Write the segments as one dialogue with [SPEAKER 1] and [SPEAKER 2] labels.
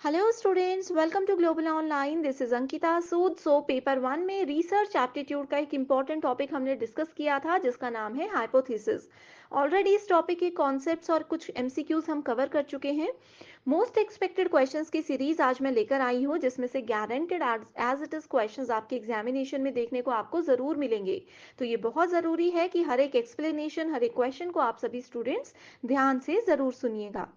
[SPEAKER 1] Hello students, welcome to global online. This is Ankita Sood. Paper one में research aptitude का एक important topic हमने discuss किया था जिसका नाम है हाइपोथेसिस। ऑलरेडी इस टॉपिक के कॉन्सेप्ट्स और कुछ एमसीक्यूज हम कवर कर चुके हैं। मोस्ट एक्सपेक्टेड क्वेश्चंस की सीरीज आज मैं लेकर आई हूँ जिसमें से guaranteed as it is questions आपके एग्जामिनेशन में देखने को आपको जरूर मिलेंगे। तो ये बहुत जरूरी है कि हर एक एक्सप्लेनेशन, हर एक क्वेश्चन को आप सभी स्टूडेंट्स ध्यान से जरूर सुनिएगा।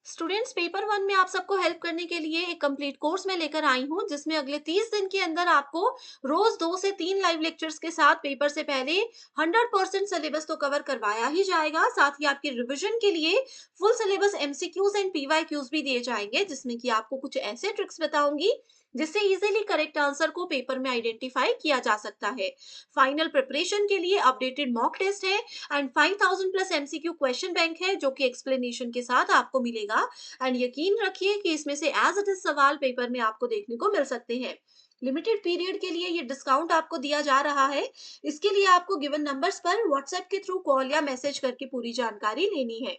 [SPEAKER 2] स्टूडेंट्स, पेपर वन में आप सबको हेल्प करने के लिए एक कंप्लीट कोर्स में लेकर आई हूँ जिसमें अगले 30 दिन के अंदर आपको रोज 2 से 3 लाइव लेक्चर्स के साथ पेपर से पहले 100% सिलेबस तो कवर करवाया ही जाएगा। साथ ही आपकी रिवीजन के लिए full syllabus MCQs and PYQs भी दिए जाएंगे जिसमें कि आपको कुछ ऐसे ट्रिक्स बताऊंगी जिससे इजीली करेक्ट आंसर को पेपर में आइडेंटिफाई किया जा सकता है। फाइनल प्रिपरेशन के लिए अपडेटेड मॉक टेस्ट है and 5000 plus MCQ question bank है जो कि एक्सप्लेनेशन के साथ आपको मिलेगा। एंड यकीन रखिए कि इसमें से एज इट इज सवाल पेपर में आपको देखने को मिल सकते हैं। लिमिटेड पीरियड के लिए ये डिस्काउंट आपको दिया जा रहा है। इसके लिए आपको गिवन नंबर्स पर व्हाट्सएप के थ्रू कॉल या मैसेज करके पूरी जानकारी लेनी है।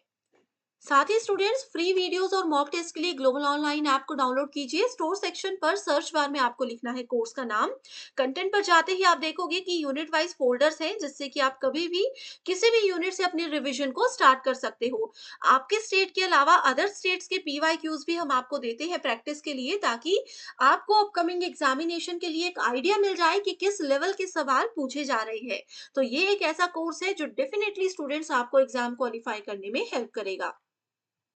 [SPEAKER 2] साथ ही स्टूडेंट्स, फ्री वीडियोस और मॉक टेस्ट के लिए ग्लोबल ऑनलाइन ऐप को डाउनलोड कीजिए। स्टोर सेक्शन पर सर्च बार में आपको लिखना है कोर्स का नाम। कंटेंट पर जाते ही आप देखोगे कि यूनिट वाइज फोल्डर्स हैं जिससे कि आप कभी भी किसी भी यूनिट से अपनी रिवीजन को स्टार्ट कर सकते हो। आपके स्टेट के अलावा अदर स्टेट्स के पीवाईक्यूज भी हम आपको देते हैं प्रैक्टिस के लिए, ताकि आपको अपकमिंग एग्जामिनेशन के लिए एक आइडिया मिल जाए कि किस लेवल के सवाल पूछे जा रहे हैं। तो ये एक ऐसा कोर्स है जो डेफिनेटली स्टूडेंट्स आपको एग्जाम क्वालिफाई करने में हेल्प करेगा।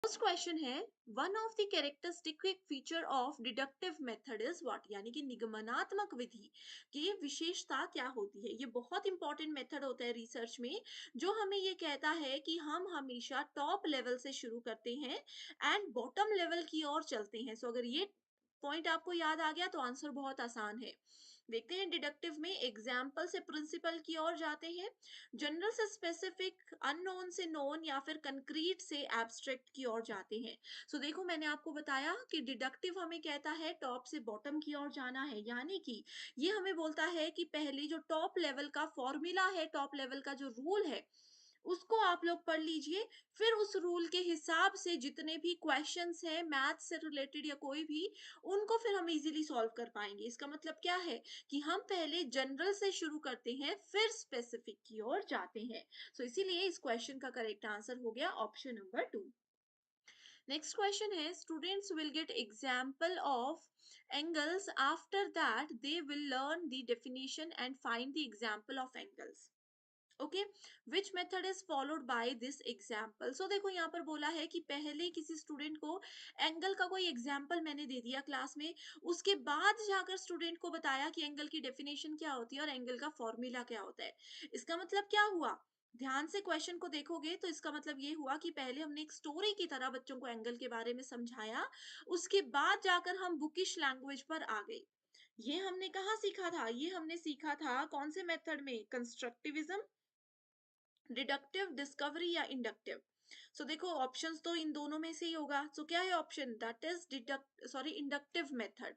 [SPEAKER 2] फर्स्ट क्वेश्चन है, one of the characteristic feature of deductive method is what, यानी कि निगमनात्मक विधि की विशेषता क्या होती है। ये बहुत इंपॉर्टेंट मेथड होता है रिसर्च में जो हमें ये कहता है कि हम हमेशा टॉप लेवल से शुरू करते हैं एंड बॉटम लेवल की ओर चलते हैं। सो अगर ये पॉइंट आपको याद आ गया तो आंसर बहुत आसान है। देखते हैं, डिडक्टिव में एग्जाम्पल से प्रिंसिपल की ओर जाते हैं, जनरल से स्पेसिफिक, अननोन से नोन या फिर कंक्रीट से एब्स्ट्रैक्ट की ओर जाते हैं। सो देखो, मैंने आपको बताया कि डिडक्टिव हमें कहता है टॉप से बॉटम की ओर जाना है, यानी कि ये हमें बोलता है कि पहले जो टॉप लेवल का फॉर्मूला है, टॉप लेवल का जो रूल है उसको आप लोग पढ़ लीजिए। फिर उस रूल के हिसाब से जितने भी क्वेश्चंस हैं मैथ से रिलेटेड या कोई भी, उनको फिर हम इजीली सॉल्व कर पाएंगे। इसका मतलब क्या है कि हम पहले जनरल से शुरू करते हैं फिर स्पेसिफिक की ओर जाते हैं। सो इसीलिए इस क्वेश्चन का करेक्ट आंसर हो गया ऑप्शन नंबर 2। नेक्स्ट क्वेश्चन है, students will get example of angles, after that they will learn the definition and find the example of angles. Okay, which method is followed by this example. So देखो, यहाँ पर बोला है कि पहले किसी student को एंगल का कोई एग्जाम्पल मैंने दे दिया क्लास में, उसके बाद जाकर स्टूडेंट को बताया कि एंगल की डेफिनेशन क्या होती है और एंगल का फॉर्मूला क्या होता है। इसका मतलब क्या हुआ, ध्यान से क्वेश्चन को देखोगे तो इसका मतलब ये हुआ कि पहले हमने एक स्टोरी की तरह बच्चों को एंगल के बारे में समझाया, उसके बाद जाकर हम बुकिश लैंग्वेज पर आ गए। ये हमने कहाँ सीखा था, ये हमने सीखा था कौन से मेथड में, कंस्ट्रक्टिविज्म, डिडक्टिव, डिस्कवरी या इंडक्टिव। सो देखो, ऑप्शंस तो इन दोनों में से ही होगा। सो क्या है option, that is deduct sorry inductive method.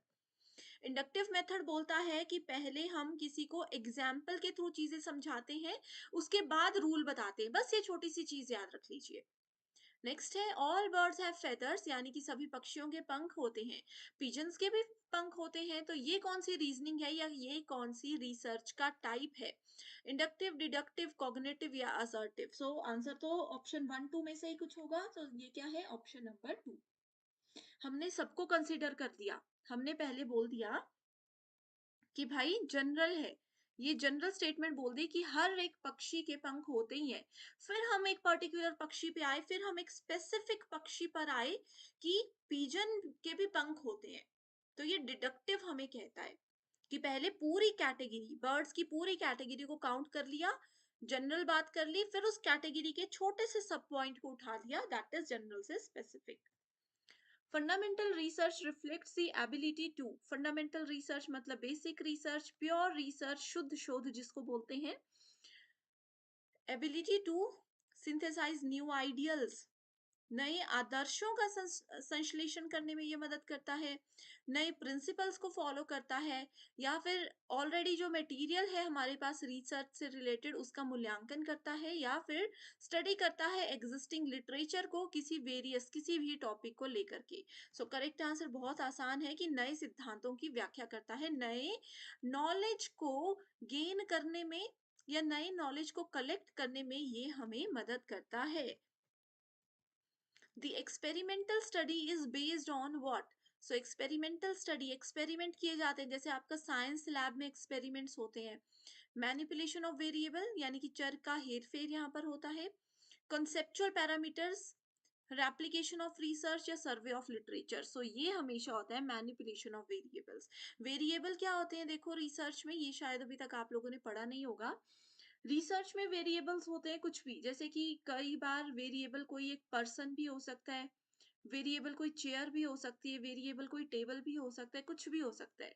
[SPEAKER 2] Inductive method बोलता है कि पहले हम किसी को एग्जाम्पल के थ्रू चीजें समझाते हैं, उसके बाद रूल बताते हैं। बस ये छोटी सी चीज याद रख लीजिए। नेक्स्ट है, ऑल बर्ड्स हैव फेदर्स, यानी कि सभी पक्षियों के पंख होते हैं, पिजन्स के भी पंख होते हैं। तो ये कौन सी रीजनिंग है या ये कौन सी रिसर्च का टाइप है, इंडक्टिव, डिडक्टिव, कॉग्निटिव या असर्टिव। सो आंसर तो ऑप्शन 1 2 में से ही कुछ होगा। तो ये क्या है, ऑप्शन नंबर 2। हमने सबको कंसिडर कर दिया। हमने पहले बोल दिया कि भाई जनरल है, ये जनरल स्टेटमेंट बोल दी कि हर एक पक्षी के पंख होते ही हैं। फिर हम एक पर्टिकुलर पक्षी पे आए, फिर हम एक स्पेसिफिक पक्षी पर आए कि पीजन के भी पंख होते हैं। तो ये डिडक्टिव हमें कहता है कि पहले पूरी कैटेगरी, बर्ड्स की पूरी कैटेगरी को काउंट कर लिया, जनरल बात कर ली, फिर उस कैटेगरी के छोटे से सब पॉइंट को उठा लिया, दैट इज जनरल से specific. Fundamental research reflects the ability to, fundamental research मतलब बेसिक रिसर्च, प्योर रिसर्च शुद्ध शोध जिसको बोलते हैं, ability to synthesize new ideals, नए आदर्शों का संश्लेषण करने में ये मदद करता है, नए प्रिंसिपल्स को फॉलो करता है, या फिर ऑलरेडी जो मटेरियल है हमारे पास रिसर्च से रिलेटेड उसका मूल्यांकन करता है, या फिर स्टडी करता है एग्जिस्टिंग लिटरेचर को किसी भी टॉपिक को लेकर के। सो करेक्ट आंसर बहुत आसान है कि नए सिद्धांतों की व्याख्या करता है, नए नॉलेज को गेन करने में या नए नॉलेज को कलेक्ट करने में ये हमें मदद करता है। The experimental study is based on what? So experimental study, experiment किए जाते हैं, जैसे आपका साइंस लैब में एक्सपेरिमेंट्स होते हैं। मैनिपुलेशन ऑफ वेरिएबल यानी कि चर का हेरफेर यहाँ पर होता है। Conceptual parameters, replication of research या सर्वे ऑफ लिटरेचर। सो ये हमेशा होता है मैनिपुलेशन ऑफ वेरिएबल्स। वेरिएबल क्या होते हैं देखो रिसर्च में, ये शायद अभी तक आप लोगों ने पढ़ा नहीं होगा। रिसर्च में वेरिएबल्स होते हैं कुछ भी, जैसे कि कई बार वेरिएबल कोई एक पर्सन भी हो सकता है, वेरिएबल कोई चेयर भी हो सकती है, वेरिएबल कोई टेबल भी हो सकता है, कुछ भी हो सकता है।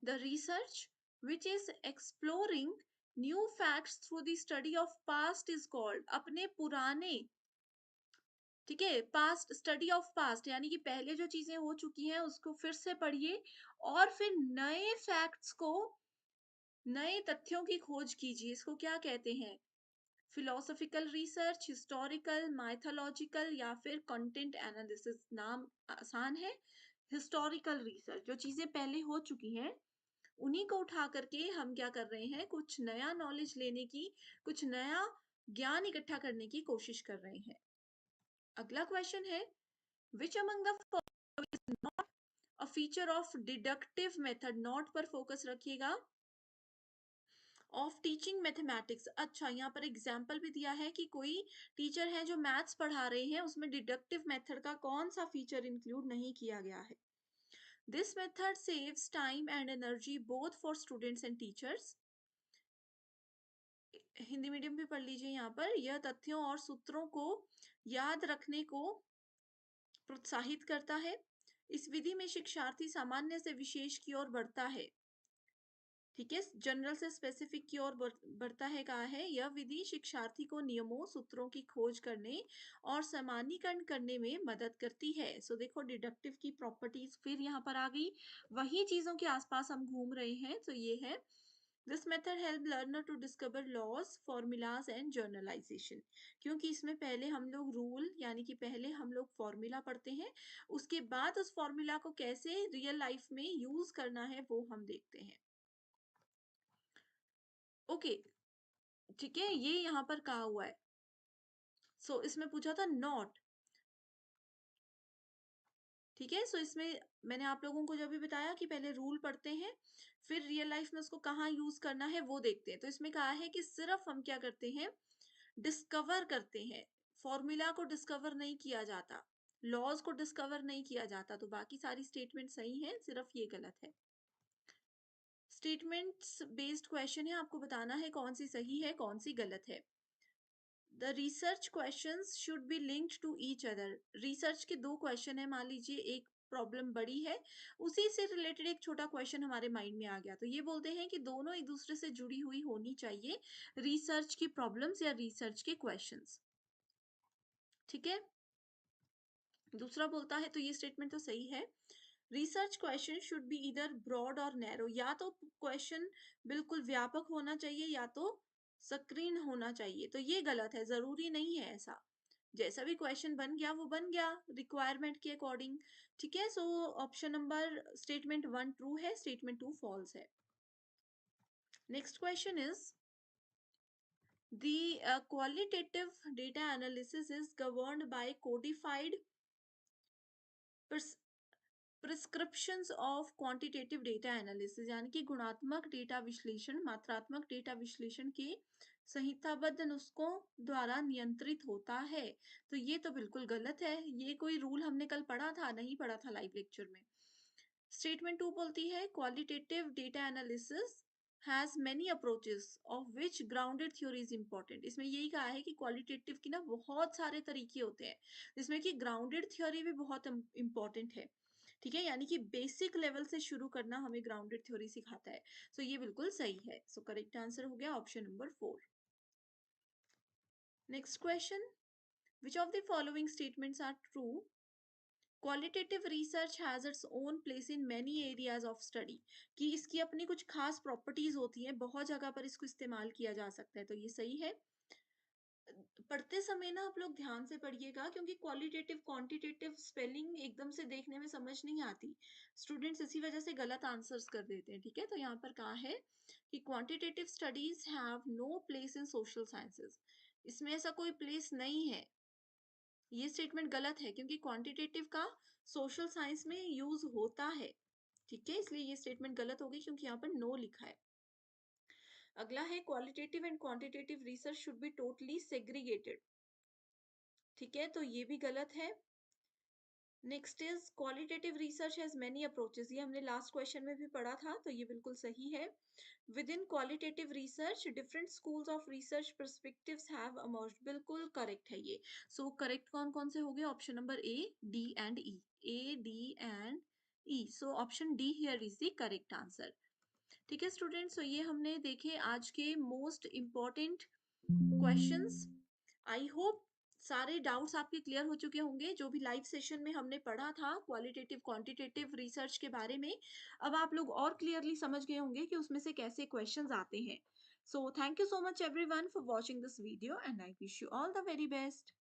[SPEAKER 2] The research which is exploring new facts through the study of past is called, अपने पुराने, ठीक है, पास्ट, स्टडी ऑफ पास्ट यानी कि पहले जो चीजें हो चुकी हैं उसको फिर से पढ़िए और फिर नए फैक्ट्स को, नए तथ्यों की खोज कीजिए। इसको क्या कहते हैं? फिलोसॉफिकल रिसर्च, हिस्टोरिकल, माइथोलॉजिकल या फिर कंटेंट एनालिसिस। नाम आसान है, हिस्टोरिकल रिसर्च, जो चीजें पहले हो चुकी हैं उन्हीं को उठा करके हम क्या कर रहे हैं, कुछ नया नॉलेज लेने की, कुछ नया ज्ञान इकट्ठा करने की कोशिश कर रहे हैं। अगला क्वेश्चन है, which among the following is not a feature of deductive method? Not पर फोकस रखिएगा। ऑफ टीचिंग मैथमेटिक्स, अच्छा यहाँ पर एग्जाम्पल भी दिया है कि कोई टीचर है जो मैथ्स पढ़ा रहे हैं, उसमें डिडक्टिव मेथड का कौन सा फीचर इंक्लूड नहीं किया गया है। This method saves time and energy both for students and teachers. Hindi medium भी पढ़ लीजिए यहाँ पर, यह तथ्यों और सूत्रों को याद रखने को प्रोत्साहित करता है। इस विधि में शिक्षार्थी सामान्य से विशेष की ओर बढ़ता है, ठीक है, जनरल से स्पेसिफिक की ओर बढ़ता है। कहा है यह विधि शिक्षार्थी को नियमों, सूत्रों की खोज करने और सामान्यीकरण करने में मदद करती है। सो देखो डिडक्टिव की प्रॉपर्टीज फिर यहाँ पर आ गई, वही चीजों के आसपास हम घूम रहे हैं। तो ये है, this method help learner to discover laws, formulas and generalization. क्योंकि इसमें पहले हम लोग रूल यानी कि पहले हम लोग फॉर्मूला पढ़ते हैं, उसके बाद उस फॉर्मूला को कैसे रियल लाइफ में यूज करना है वो हम देखते हैं। ओके, ठीक है, ये यहाँ पर कहा हुआ है। सो इसमें पूछा था नॉट, ठीक है। सो इसमें मैंने आप लोगों को जब भी बताया कि पहले रूल पढ़ते हैं फिर रियल लाइफ में उसको कहाँ यूज करना है वो देखते हैं। तो इसमें कहा है कि सिर्फ हम क्या करते हैं, डिस्कवर करते हैं, फॉर्मूला को डिस्कवर नहीं किया जाता, लॉज को डिस्कवर नहीं किया जाता। तो बाकी सारी स्टेटमेंट सही है, सिर्फ ये गलत है। स्टेटमेंट्स बेस्ड क्वेश्चन है, आपको बताना है कौन सी सही है कौन सी गलत है। The research questions should be linked to each other. Research के दो क्वेश्चन है, मान लीजिए एक प्रॉब्लम बड़ी है, उसी से रिलेटेड एक छोटा क्वेश्चन हमारे माइंड में आ गया, तो ये बोलते हैं कि दोनों एक दूसरे से जुड़ी हुई होनी चाहिए, रिसर्च की प्रॉब्लम्स या रिसर्च के क्वेश्चंस, ठीक है। दूसरा बोलता है, तो ये स्टेटमेंट तो सही है, रिसर्च क्वेश्चन शुड बी इधर ब्रॉड और नैरो, या तो क्वेश्चन बिल्कुल व्यापक होना चाहिए या तो संकीर्ण होना चाहिए। तो ये गलत है, जरूरी नहीं है ऐसा, जैसा भी क्वेश्चन बन गया वो बन गया रिक्वायरमेंट के अकॉर्डिंग, ठीक है। So option number statement 1 true है, स्टेटमेंट 2 फॉल्स है। Next question is, the qualitative data analysis is governed by codified prescriptions of quantitative data analysis, यानी कि गुणात्मक डेटा विश्लेषण मात्रात्मक डेटा विश्लेषण के संहिताबद्ध नुस्खों द्वारा नियंत्रित होता है। तो ये तो बिल्कुल गलत है, ये कोई रूल हमने कल पढ़ा था? नहीं पढ़ा था लाइव लेक्चर में। स्टेटमेंट 2 बोलती है qualitative data analysis has many approaches of which grounded theory is important. इसमें यही कहा है कि क्वालिटेटिव की ना बहुत सारे तरीके होते हैं, जिसमें कि ग्राउंडेड थ्योरी भी बहुत इंपॉर्टेंट है, ठीक है, यानी कि बेसिक लेवल से शुरू करना हमें ग्राउंडेड थ्योरी सिखाता है। सो ये बिल्कुल सही है। सो करेक्ट आंसर हो गया option number 4। Next question, which of the following statements are true? Qualitative research has its own place in many areas of study, कि इसकी अपनी कुछ खास प्रॉपर्टीज होती हैं, बहुत जगह पर इसको इस्तेमाल किया जा सकता है, तो ये सही है। पढ़ते समय ना आप लोग ध्यान से पढ़िएगा, क्योंकि क्वालिटेटिव क्वांटिटेटिव स्पेलिंग एकदम से देखने में समझ नहीं आती, स्टूडेंट्स इसी वजह से गलत आंसर्स कर देते हैं। ठीक है, तो यहाँ पर कहा है कि quantitative studies have no place in social sciences, इसमें ऐसा कोई प्लेस नहीं है। ये स्टेटमेंट गलत है, क्योंकि क्वांटिटेटिव का सोशल साइंस में यूज होता है। ठीक है, इसलिए ये स्टेटमेंट गलत होगी, क्योंकि यहाँ पर नो लिखा है। अगला है, qualitative and quantitative research should be totally segregated. ठीक है, तो ये भी गलत है। Next is, qualitative research has many approaches, ये हमने लास्ट क्वेश्चन में भी पढ़ा था, तो ये बिल्कुल सही है। With in qualitative research different schools of research perspectives have emerged, बिल्कुल करेक्ट है ये। सो करेक्ट कौन कौन से हो गए? Option number A, D and E, A D and E, so option D here is the correct answer. ठीक है स्टूडेंट्स, तो ये हमने देखे आज के most important questions. I hope सारे डाउट्स आपके क्लियर हो चुके होंगे, जो भी लाइव सेशन में हमने पढ़ा था क्वालिटेटिव क्वांटिटेटिव रिसर्च के बारे में। अब आप लोग और क्लियरली समझ गए होंगे कि उसमें से कैसे क्वेश्चंस आते हैं। So thank you so much everyone for watching this video and I wish you all the very best.